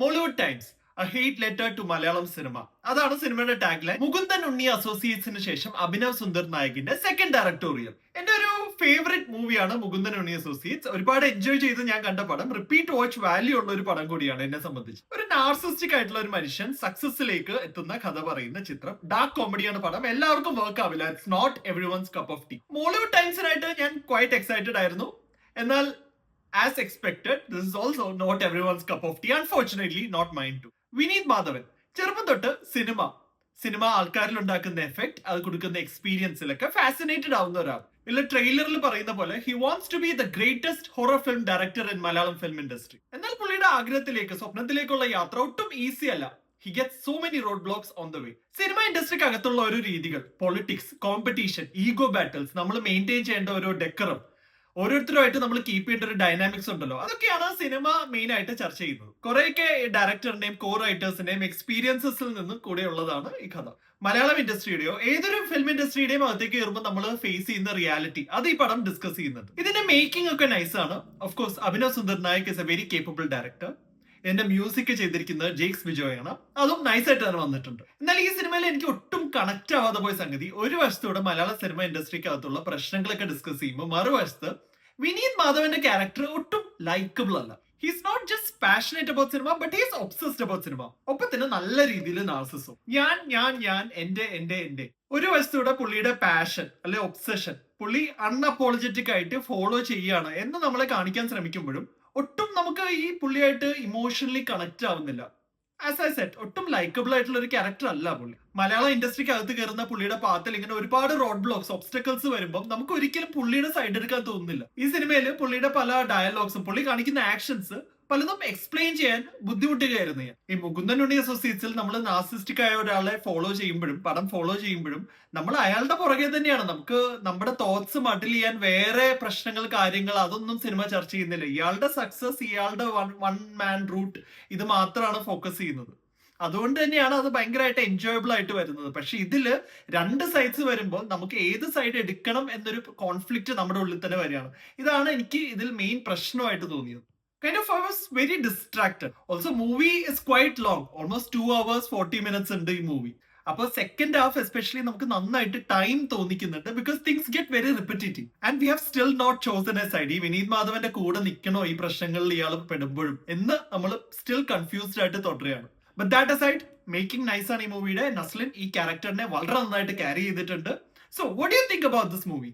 Mollywood Times a hate letter to Malayalam cinema. അതാണ് സിനിമയുടെ tag line. Mukundan Unni അസോസിയേറ്റ്സിന് ശേഷം അഭിനവ് സുന്ദർ നായകിന്റെ സെക്കൻഡ് ഡയറക്ടോറിയൽ. എന്റെ ഒരു ഫേവറേറ്റ് മൂവിയാണ് മുകുന്ദൻ ഉണ്ണി അസോസിയേറ്റ്സ്. ഒരുപാട് എൻജോയ് ചെയ്ത് ഞാൻ കണ്ട പടം. റിപ്പീറ്റ് വാച്ച് വാല്യൂ ഉള്ള ഒരു പടം കൂടിയാണ് എന്നെ സംബന്ധിച്ച്. ഒരു നാർസിസ്റ്റിക് ആയിട്ടുള്ള ഒരു മനുഷ്യൻ സക്സസിലേക്ക് എത്തുന്ന കഥ പറയുന്ന ചിത്രം. ഡാർക്ക് കോമഡിയാണ് പടം. എല്ലാവർക്കും വർക്ക് ആവില്ല. It's not everyone's cup of tea. Mollywood ടൈംസിനായിട്ട് ഞാൻ ക്വൈറ്റ് എക്സൈറ്റഡ് ആയിരുന്നു. എന്നാൽ as expected, this is also not everyone's cup of tea. Unfortunately, not mine too. Vineeth Madhavan ചെറുപ്പം തൊട്ട് സിനിമ ആൾക്കാരിൽ ഉണ്ടാക്കുന്ന എഫക്ട്, അത് കൊടുക്കുന്ന എക്സ്പീരിയൻസിലൊക്കെ ഫാസിനേറ്റഡ് ആവുന്ന ഒരാൾ. ഇല്ല, ട്രെയിലറിൽ പറയുന്ന പോലെ he wants to be the greatest horror film director in Malayalam film industry. എന്നാൽ പുള്ളിയുടെ ആഗ്രഹത്തിലേക്ക്, സ്വപ്നത്തിലേക്കുള്ള യാത്ര ഒട്ടും ഈസി അല്ല. He gets so many road blocks on the way. Cinema ഇൻഡസ്ട്രിക്ക് അകത്തുള്ള ഒരു രീതികൾ, പൊളിറ്റിക്സ്, കോമ്പറ്റീഷൻ, ഈഗോ ബാറ്റിൽസ്, നമ്മൾ മെയിൻറ്റെയിൻ ചെയ്യേണ്ട ഒരു ഡെക്കറും, ഓരോരുത്തരുമായിട്ട് നമ്മൾ കീപ്പ് ചെയ്യേണ്ട ഒരു ഡൈനാമിക്സ് ഉണ്ടല്ലോ, അതൊക്കെയാണ് സിനിമ മെയിൻ ആയിട്ട് ചർച്ച ചെയ്യുന്നത്. കുറെയൊക്കെ ഡയറക്ടറിന്റെയും കോ റൈറ്റേഴ്സിന്റെയും എക്സ്പീരിയൻസസിൽ നിന്നും കൂടെ ഉള്ളതാണ് ഈ കഥ. മലയാളം ഇൻഡസ്ട്രിയുടെയോ ഏതൊരു ഫിലിം ഇൻഡസ്ട്രിയുടെയും അകത്തേക്ക് കയറുമ്പോൾ നമ്മൾ ഫേസ് ചെയ്യുന്ന റിയാലിറ്റി, അത് ഈ പടം ഡിസ്കസ് ചെയ്യുന്നുണ്ട്. ഇതിന്റെ മേക്കിംഗ് ഒക്കെ നൈസ് ആണ്. Of course Abhinav Sundar Nayak is A very capable director. എന്റെ മ്യൂസിക് ചെയ്തിരിക്കുന്നത് ജെയ്ക്സ് ബിജോയ് ആണ്. അതും നൈസ് ആയിട്ട് തന്നെ വന്നിട്ടുണ്ട്. എന്നാൽ ഈ സിനിമയിൽ എനിക്ക് ഒട്ടും കണക്ട് ആവാതെ പോയ സംഗതി, ഒരു വശത്തൂടെ മലയാള സിനിമ ഇൻഡസ്ട്രിക്ക് അകത്തുള്ള പ്രശ്നങ്ങളൊക്കെ ഡിസ്കസ് ചെയ്യുമ്പോൾ മറുവശത്ത് വിനീത് മാധവന്റെ ക്യാരക്ടർ ഒട്ടും ലൈക്കബിൾ അല്ല. He's not just passionate about cinema, but he's obsessed about cinema. ഒപ്പത്തിന് നല്ല രീതിയിൽ നാർസിസം, ഞാൻ എന്റെ ഒരു വശത്തൂടെ പുള്ളിയുടെ പാഷൻ അല്ലെ ഒബ്സഷൻ പുള്ളി അൺഅപ്പോളജറ്റിക് ആയിട്ട് ഫോളോ ചെയ്യാണ് എന്ന് നമ്മളെ കാണിക്കാൻ ശ്രമിക്കുമ്പോഴും ഒട്ടും നമുക്ക് ഈ പുള്ളിയായിട്ട് ഇമോഷണലി കണക്ട് ആവുന്നില്ല. ആസ് ഐ സെറ്റ്, ഒട്ടും ലൈക്കബിൾ ആയിട്ടുള്ള ഒരു ക്യാരക്ടർ അല്ല പുള്ളി. മലയാളം ഇൻഡസ്ട്രിക്ക് അകത്ത് കയറുന്ന പുള്ളിയുടെ പാത്തിൽ ഇങ്ങനെ ഒരുപാട് റോഡ് ബ്ലോക്സ്, ഒബ്സ്റ്റക്കിൾസ് വരുമ്പോൾ നമുക്ക് ഒരിക്കലും പുള്ളിയുടെ സൈഡ് എടുക്കാൻ തോന്നുന്നില്ല. ഈ സിനിമയിൽ പുള്ളിയുടെ പല ഡയലോഗ്സും പുള്ളി കാണിക്കുന്ന ആക്ഷൻസ് പലതും എക്സ്പ്ലെയിൻ ചെയ്യാൻ ബുദ്ധിമുട്ടുകയായിരുന്നു ഞാൻ. ഈ മുകുന്ദൻ ഉണ്ണി അസോസിയേറ്റ്സിൽ നമ്മൾ നാർസിസ്റ്റിക് ആയ ഒരാളെ ഫോളോ ചെയ്യുമ്പോഴും, പടം ഫോളോ ചെയ്യുമ്പോഴും നമ്മൾ അയാളുടെ പുറകെ തന്നെയാണ്. നമുക്ക് നമ്മുടെ തോട്ട്സ് മഡിൽ ചെയ്യാൻ വേറെ പ്രശ്നങ്ങൾ, കാര്യങ്ങൾ അതൊന്നും സിനിമ ചർച്ച ചെയ്യുന്നില്ല. ഇയാളുടെ സക്സസ്, ഇയാളുടെ വൺ മാൻ റൂട്ട്, ഇത് മാത്രമാണ് ഫോക്കസ് ചെയ്യുന്നത്. അതുകൊണ്ട് തന്നെയാണ് അത് ഭയങ്കരമായിട്ട് എൻജോയബിൾ ആയിട്ട് വരുന്നത്. പക്ഷെ ഇതില് രണ്ട് സൈഡ്സ് വരുമ്പോൾ നമുക്ക് ഏത് സൈഡ് എടുക്കണം എന്നൊരു കോൺഫ്ലിക്റ്റ് നമ്മുടെ ഉള്ളിൽ തന്നെ വരികയാണ്. ഇതാണ് എനിക്ക് ഇതിൽ മെയിൻ പ്രശ്നമായിട്ട് തോന്നിയത്. Kind of I was very distracted. Also, movie is quite long. Almost 2 hours 40 minutes ഉണ്ട് ഈ മൂവി. അപ്പൊ സെക്കൻഡ് ഹാഫ് എസ്പെഷ്യലി നമുക്ക് നന്നായിട്ട് ടൈം തോന്നിക്കുന്നുണ്ട്. Because things get very repetitive and we have still not chosen a side. ഈ വിനീത് മാധവന്റെ കൂടെ നിൽക്കണോ ഈ പ്രശ്നങ്ങളിൽ ഇയാൾ പെടുമ്പോഴും എന്ന് നമ്മൾ സ്റ്റിൽ കൺഫ്യൂസ്ഡ് ആയിട്ട് തുടരുകയാണ്. But that aside, making nice ആണ് ഈ മൂവിയുടെ. നസ്ലിൻ ഈ ക്യാരക്ടറിനെ വളരെ നന്നായിട്ട് ക്യാരി ചെയ്തിട്ടുണ്ട്. So what do you think about this movie?